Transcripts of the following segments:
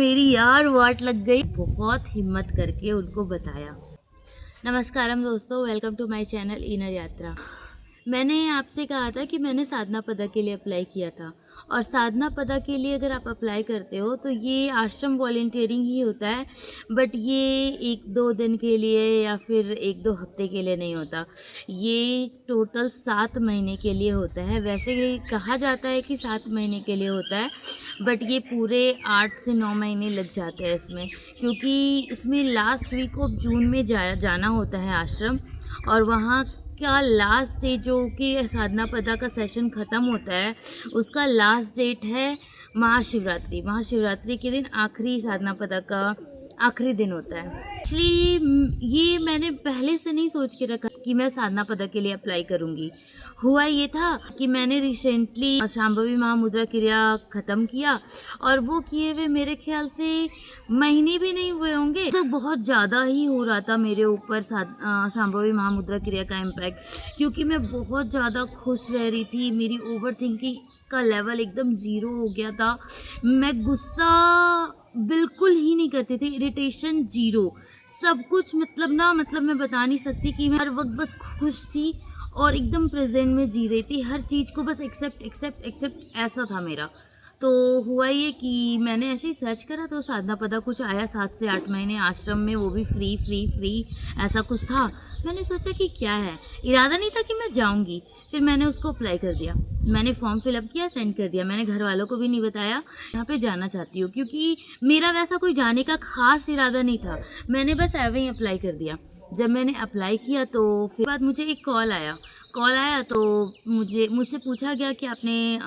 मेरी यार वाट लग गई। बहुत हिम्मत करके उनको बताया। नमस्कारम दोस्तों, welcome to my channel inner Yatra. मैंने आपसे कहा था कि मैंने साधना पदा के लिए अप्लाई किया था, और साधना पदा के लिए अगर आप अप्लाई करते हो तो ये आश्रम वॉलंटियरिंग ही होता है, बट ये 1-2 दिन के लिए या फिर 1-2 हफ्ते के लिए नहीं होता। ये टोटल 7 महीने के लिए होता है। वैसे ये कहा जाता है कि 7 महीने के लिए होता है, बट ये पूरे 8 से 9 महीने लग जाते हैं इसमें, क्योंकि इसमें लास्ट वीक ऑफ जून में जाना होता है आश्रम। और वहाँ का लास्ट डे जो कि साधना पदा का सेशन ख़त्म होता है, उसका लास्ट डेट है महाशिवरात्रि। महाशिवरात्रि के दिन आखिरी साधना पदा का आखिरी दिन होता है। एक्चुअली ये मैंने पहले से नहीं सोच के रखा कि मैं साधना पदा के लिए अप्लाई करूँगी। हुआ ये था कि मैंने रिसेंटली शांभवी महामुद्रा क्रिया ख़त्म किया, और वो किए हुए मेरे ख्याल से महीने भी नहीं हुए होंगे, तो बहुत ज़्यादा ही हो रहा था मेरे ऊपर शांभवी महामुद्रा क्रिया का इम्पैक्ट, क्योंकि मैं बहुत ज़्यादा खुश रह रही थी। मेरी ओवर थिंकिंग का लेवल एकदम ज़ीरो हो गया था। मैं गुस्सा बिल्कुल ही नहीं करती थी, इरिटेशन ज़ीरो, सब कुछ मतलब मैं बता नहीं सकती कि मैं हर वक्त बस खुश थी और एकदम प्रेजेंट में जी रही थी। हर चीज़ को बस एक्सेप्ट ऐसा था मेरा। तो हुआ ये कि मैंने ऐसे ही सर्च करा तो साधना पदा कुछ आया 7 से 8 महीने आश्रम में, वो भी फ्री ऐसा कुछ था। मैंने सोचा कि क्या है, इरादा नहीं था कि मैं जाऊंगी। फिर मैंने उसको अप्लाई कर दिया, मैंने फॉर्म फिलअप किया, सेंड कर दिया। मैंने घर वालों को भी नहीं बताया यहाँ पे जाना चाहती हूँ, क्योंकि मेरा वैसा कोई जाने का ख़ास इरादा नहीं था। मैंने बस ऐवे ही अप्लाई कर दिया। जब मैंने अप्लाई किया तो फिर बाद मुझे एक कॉल आया तो मुझसे पूछा गया कि आपने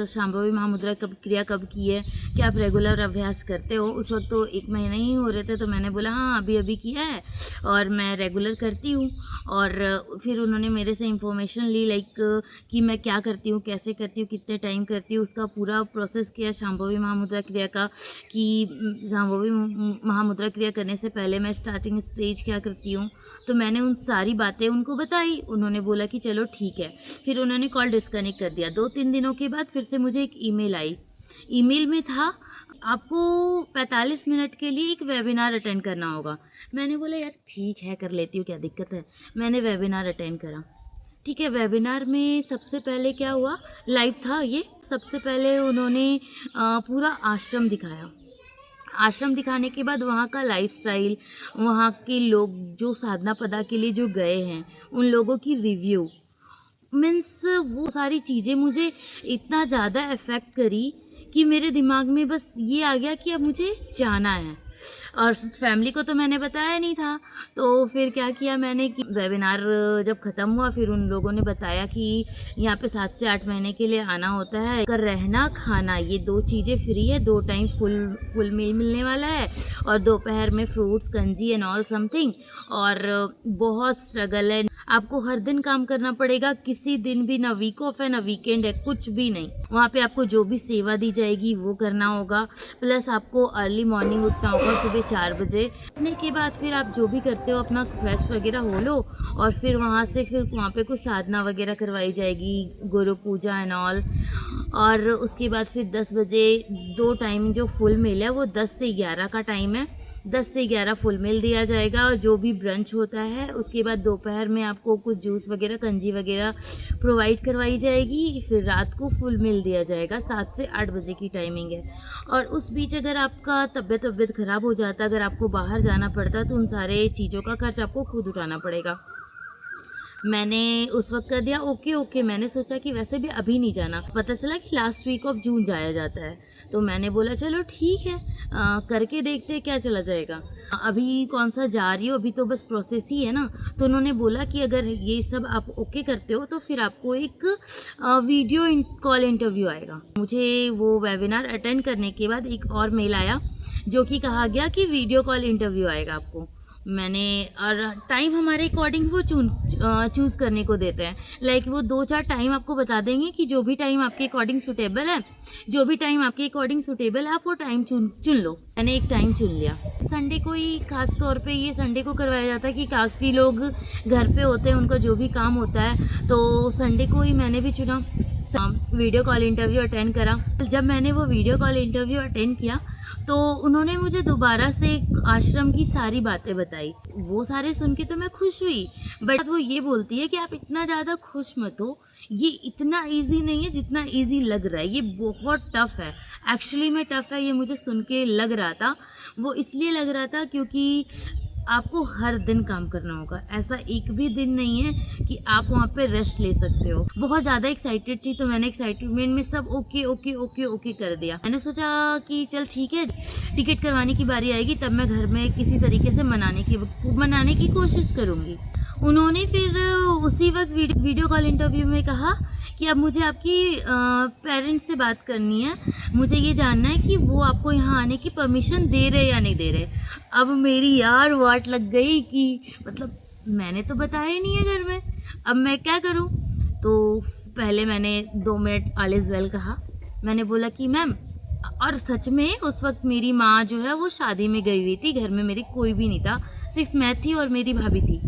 शांभवी महामुद्रा क्रिया कब की है, क्या आप रेगुलर अभ्यास करते हो। उस वक्त तो 1 महीना ही हो रहे थे, तो मैंने बोला हाँ अभी किया है और मैं रेगुलर करती हूँ। और फिर उन्होंने मेरे से इंफॉर्मेशन ली, लाइक कि मैं क्या करती हूँ, कैसे करती हूँ, कितने टाइम करती हूँ, उसका पूरा प्रोसेस किया शांभवी महामुद्रा क्रिया का, कि शांभवी महामुद्रा क्रिया करने से पहले मैं स्टार्टिंग स्टेज क्या करती हूँ। तो मैंने उन सारी बातें उनको बताई। उन्होंने बोला कि चलो ठीक है। फिर उन्होंने कॉल डिस्कनेक्ट कर दिया। 2-3 दिनों के बाद फिर से मुझे एक ईमेल आई। ईमेल में था आपको 45 मिनट के लिए एक वेबिनार अटेंड करना होगा। मैंने बोला यार ठीक है, कर लेती हूँ, क्या दिक्कत है। मैंने वेबिनार अटेंड करा। ठीक है, वेबिनार में सबसे पहले क्या हुआ, लाइव था ये। सबसे पहले उन्होंने पूरा आश्रम दिखाया। आश्रम दिखाने के बाद वहाँ का लाइफस्टाइल, वहाँ के लोग जो साधना पदा के लिए जो गए हैं, उन लोगों की रिव्यू, मीन्स वो सारी चीज़ें मुझे इतना ज़्यादा अफेक्ट करी कि मेरे दिमाग में बस ये आ गया कि अब मुझे जाना है। और फैमिली को तो मैंने बताया नहीं था। तो फिर क्या किया मैंने कि वेबिनार जब ख़त्म हुआ, फिर उन लोगों ने बताया कि यहाँ पे 7 से 8 महीने के लिए आना होता है, कर रहना खाना ये 2 चीज़ें फ्री है, 2 टाइम फुल मील मिलने वाला है, और दोपहर में fruits kanji and all something. और बहुत स्ट्रगल है, आपको हर दिन काम करना पड़ेगा, किसी दिन भी ना वीक ऑफ है ना वीकेंड है, कुछ भी नहीं। वहाँ पे आपको जो भी सेवा दी जाएगी वो करना होगा, प्लस आपको अर्ली मॉर्निंग उठना होगा सुबह 4 बजे। उठने के बाद फिर आप जो भी करते हो अपना फ्रेश वगैरह हो लो, और फिर वहाँ पे कुछ साधना वगैरह करवाई जाएगी, गुरु पूजा एंड ऑल। और उसके बाद फिर 10 बजे 2 टाइम जो फुल मील है वो 10 से 11 का टाइम है। 10 से 11 फुल मील दिया जाएगा, और जो भी ब्रंच होता है उसके बाद दोपहर में आपको कुछ जूस वगैरह कंजी वगैरह प्रोवाइड करवाई जाएगी। फिर रात को फुल मील दिया जाएगा, 7 से 8 बजे की टाइमिंग है। और उस बीच अगर आपका तबीयत ख़राब हो जाता, अगर आपको बाहर जाना पड़ता, तो उन सारे चीज़ों का खर्च आपको खुद उठाना पड़ेगा। मैंने उस वक्त कर दिया ओके। मैंने सोचा कि वैसे भी अभी नहीं जाना, पता चला कि लास्ट वीक ऑफ जून जाया जाता है। तो मैंने बोला चलो ठीक है, करके देखते क्या चला जाएगा। अभी कौन सा जा रही हो, अभी तो बस प्रोसेस ही है ना। तो उन्होंने बोला कि अगर ये सब आप ओके करते हो तो फिर आपको एक वीडियो कॉल इंटरव्यू आएगा। मुझे वो वेबिनार अटेंड करने के बाद एक और मेल आया जो कि कहा गया कि वीडियो कॉल इंटरव्यू आएगा आपको। मैंने और टाइम हमारे अकॉर्डिंग वो चूज़ करने को देते हैं, लाइक वो 2-4 टाइम आपको बता देंगे कि जो भी टाइम आपके अकॉर्डिंग सूटेबल है, आप वो टाइम चुन लो। मैंने एक टाइम चुन लिया। संडे को ही खास तौर पे ये संडे को करवाया जाता है कि काफ़ी लोग घर पे होते हैं, उनका जो भी काम होता है, तो संडे को ही मैंने भी चुना। वीडियो कॉल इंटरव्यू अटेंड करा। जब मैंने वो वीडियो कॉल इंटरव्यू अटेंड किया तो उन्होंने मुझे दोबारा से आश्रम की सारी बातें बताई। वो सारे सुन के तो मैं खुश हुई, बट वो ये बोलती है कि आप इतना ज़्यादा खुश मत हो, ये इतना ईज़ी नहीं है जितना ईज़ी लग रहा है, ये बहुत टफ़ है। एक्चुअली में टफ़ है, ये मुझे सुन के लग रहा था। वो इसलिए लग रहा था क्योंकि आपको हर दिन काम करना होगा, ऐसा एक भी दिन नहीं है कि आप वहाँ पे रेस्ट ले सकते हो। बहुत ज़्यादा एक्साइटेड थी, तो मैंने एक्साइटमेंट में सब ओके ओके ओके ओके कर दिया। मैंने सोचा कि चल ठीक है, टिकट करवाने की बारी आएगी तब मैं घर में किसी तरीके से मनाने की कोशिश करूँगी। उन्होंने फिर उसी वक्त वीडियो कॉल इंटरव्यू में कहा कि अब मुझे आपकी पेरेंट्स से बात करनी है, मुझे ये जानना है कि वो आपको यहाँ आने की परमिशन दे रहे या नहीं दे रहे। अब मेरी यार वाट लग गई कि मतलब मैंने तो बताया ही नहीं है घर में, अब मैं क्या करूँ। तो पहले मैंने 2 मिनट ऑल इज़ वेल कहा। मैंने बोला कि मैम, और सच में उस वक्त मेरी माँ जो है वो शादी में गई हुई थी, घर में मेरी कोई भी नहीं था, सिर्फ मैं थी और मेरी भाभी थी।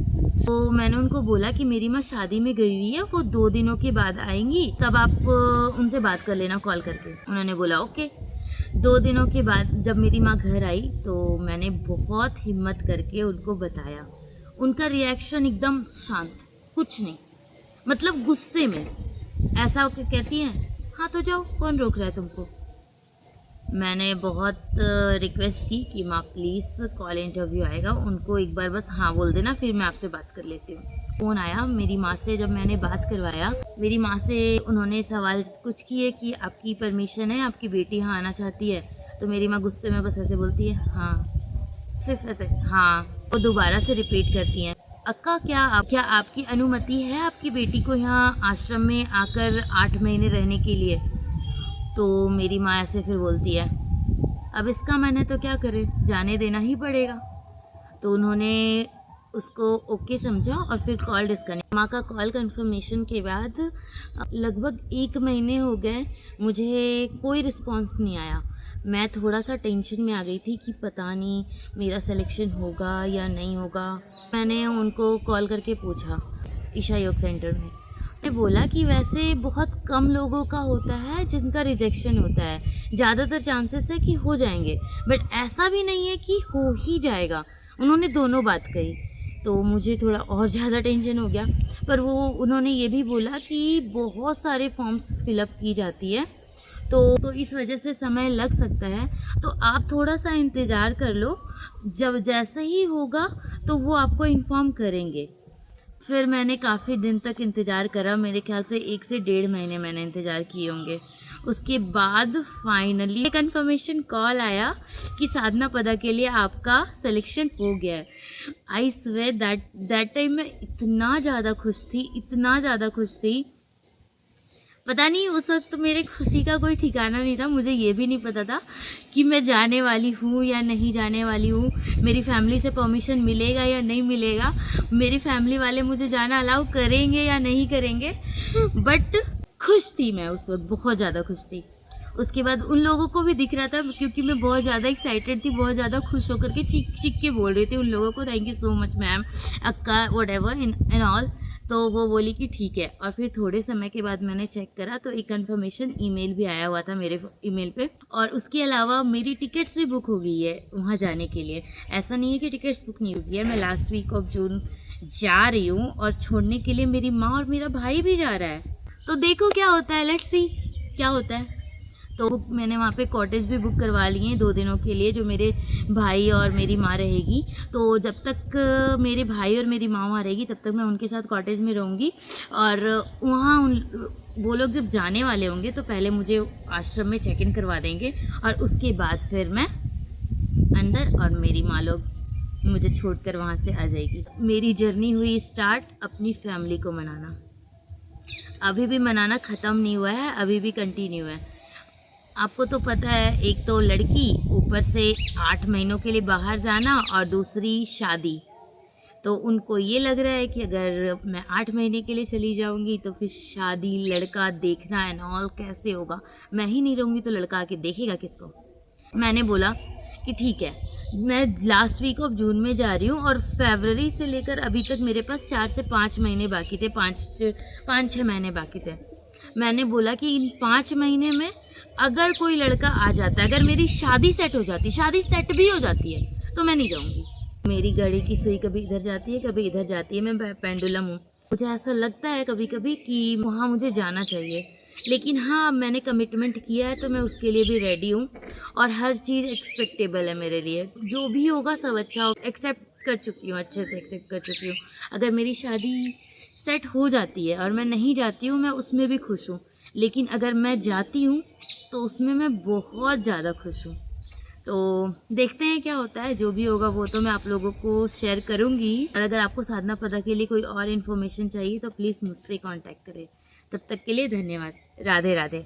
तो मैंने उनको बोला कि मेरी माँ शादी में गई हुई है, वो 2 दिनों के बाद आएंगी, तब आप उनसे बात कर लेना कॉल करके। उन्होंने बोला ओके। 2 दिनों के बाद जब मेरी माँ घर आई तो मैंने बहुत हिम्मत करके उनको बताया। उनका रिएक्शन एकदम शांत, कुछ नहीं, मतलब गुस्से में ऐसा कहती हैं, हाँ तो जाओ, कौन रोक रहा है तुमको। मैंने बहुत रिक्वेस्ट की कि माँ प्लीज़ कॉल इंटरव्यू आएगा, उनको एक बार बस हाँ बोल देना, फिर मैं आपसे बात कर लेती हूँ। फ़ोन आया मेरी माँ से, जब मैंने बात करवाया मेरी माँ से, उन्होंने सवाल कुछ किए कि आपकी परमिशन है, आपकी बेटी यहाँ आना चाहती है। तो मेरी माँ गुस्से में बस ऐसे बोलती है हाँ, सिर्फ ऐसे हाँ। वो दोबारा से रिपीट करती हैं, अक्का क्या आपकी अनुमति है आपकी बेटी को यहाँ आश्रम में आकर 8 महीने रहने के लिए। तो मेरी माँ ऐसे फिर बोलती है, अब इसका मैंने तो क्या करे, जाने देना ही पड़ेगा। तो उन्होंने उसको ओके समझा और फिर कॉल डिस्कनेक्ट। माँ का कॉल कंफर्मेशन के बाद लगभग 1 महीने हो गए, मुझे कोई रिस्पांस नहीं आया। मैं थोड़ा सा टेंशन में आ गई थी कि पता नहीं मेरा सिलेक्शन होगा या नहीं होगा। मैंने उनको कॉल करके पूछा ईशा योग सेंटर में, बोला कि वैसे बहुत कम लोगों का होता है जिनका रिजेक्शन होता है, ज़्यादातर चांसेस है कि हो जाएंगे, बट ऐसा भी नहीं है कि हो ही जाएगा। उन्होंने दोनों बात कही, तो मुझे थोड़ा और ज़्यादा टेंशन हो गया। पर वो उन्होंने ये भी बोला कि बहुत सारे फॉर्म्स फिलअप की जाती है, तो इस वजह से समय लग सकता है, तो आप थोड़ा सा इंतज़ार कर लो, जब जैसे ही होगा तो वो आपको इन्फॉर्म करेंगे। फिर मैंने काफ़ी दिन तक इंतज़ार करा, मेरे ख्याल से 1 से 1.5 महीने मैंने इंतज़ार किए होंगे। उसके बाद फाइनली कंफर्मेशन कॉल आया कि साधना पदा के लिए आपका सिलेक्शन हो गया है। आई स्वेयर दैट टाइम मैं इतना ज़्यादा खुश थी, पता नहीं उस वक्त मेरे खुशी का कोई ठिकाना नहीं था। मुझे ये भी नहीं पता था कि मैं जाने वाली हूँ या नहीं जाने वाली हूँ, मेरी फैमिली से परमिशन मिलेगा या नहीं मिलेगा, मेरी फैमिली वाले मुझे जाना अलाउ करेंगे या नहीं करेंगे, बट खुश थी मैं उस वक्त, बहुत ज़्यादा खुश थी। उसके बाद उन लोगों को भी दिख रहा था, क्योंकि मैं बहुत ज़्यादा एक्साइटेड थी, बहुत ज़्यादा खुश होकर के चीख के बोल रही थी उन लोगों को, thank you so much ma'am, अक्का, वट एवर इन ऑल। तो वो बोली कि ठीक है। और फिर थोड़े समय के बाद मैंने चेक करा तो एक कंफर्मेशन ईमेल भी आया हुआ था मेरे ईमेल पे, और उसके अलावा मेरी टिकट्स भी बुक हो गई है वहाँ जाने के लिए। ऐसा नहीं है कि टिकट्स बुक नहीं हुई है, मैं लास्ट वीक ऑफ जून जा रही हूँ, और छोड़ने के लिए मेरी माँ और मेरा भाई भी जा रहा है। तो देखो क्या होता है, लेट्स सी क्या होता है। तो मैंने वहाँ पे कॉटेज भी बुक करवा लिए हैं 2 दिनों के लिए, जो मेरे भाई और मेरी माँ रहेगी। तो जब तक मेरे भाई और मेरी माँ वहाँ रहेगी तब तक मैं उनके साथ कॉटेज में रहूँगी, और वहाँ वो लोग जब जाने वाले होंगे तो पहले मुझे आश्रम में चेक इन करवा देंगे, और उसके बाद फिर मैं अंदर, और मेरी माँ लोग मुझे छोड़कर वहाँ से आ जाएगी। मेरी जर्नी हुई स्टार्ट अपनी फैमिली को मनाना। अभी भी मनाना ख़त्म नहीं हुआ है, अभी भी कंटिन्यू है। आपको तो पता है, एक तो लड़की, ऊपर से 8 महीनों के लिए बाहर जाना, और दूसरी शादी। तो उनको ये लग रहा है कि अगर मैं 8 महीने के लिए चली जाऊंगी तो फिर शादी, लड़का देखना एंड ऑल कैसे होगा, मैं ही नहीं रहूँगी तो लड़का आके देखेगा किसको। मैंने बोला कि ठीक है, मैं लास्ट वीक ऑफ जून में जा रही हूँ, और फरवरी से लेकर अभी तक मेरे पास 4 से 5 महीने बाकी थे, 5-6 महीने बाकी थे। मैंने बोला कि इन 5 महीने में अगर कोई लड़का आ जाता है, अगर मेरी शादी सेट हो जाती, शादी सेट भी हो जाती है, तो मैं नहीं जाऊँगी। मेरी घड़ी की सुई कभी इधर जाती है, कभी इधर जाती है, मैं पेंडुलम हूँ। मुझे ऐसा लगता है कभी-कभी कि वहाँ मुझे जाना चाहिए, लेकिन हाँ, मैंने कमिटमेंट किया है तो मैं उसके लिए भी रेडी हूँ और हर चीज़ एक्सपेक्टेबल है मेरे लिए। जो भी होगा सब अच्छा हो, एक्सेप्ट कर चुकी हूँ, अच्छे से एक्सेप्ट कर चुकी हूँ। अगर मेरी शादी सेट हो जाती है और मैं नहीं जाती हूँ, मैं उसमें भी खुश हूँ। लेकिन अगर मैं जाती हूँ तो उसमें मैं बहुत ज़्यादा खुश हूँ। तो देखते हैं क्या होता है, जो भी होगा वो तो मैं आप लोगों को शेयर करूँगी। और अगर आपको साधना पदा के लिए कोई और इन्फॉर्मेशन चाहिए तो प्लीज़ मुझसे कांटेक्ट करें। तब तक के लिए धन्यवाद। राधे राधे।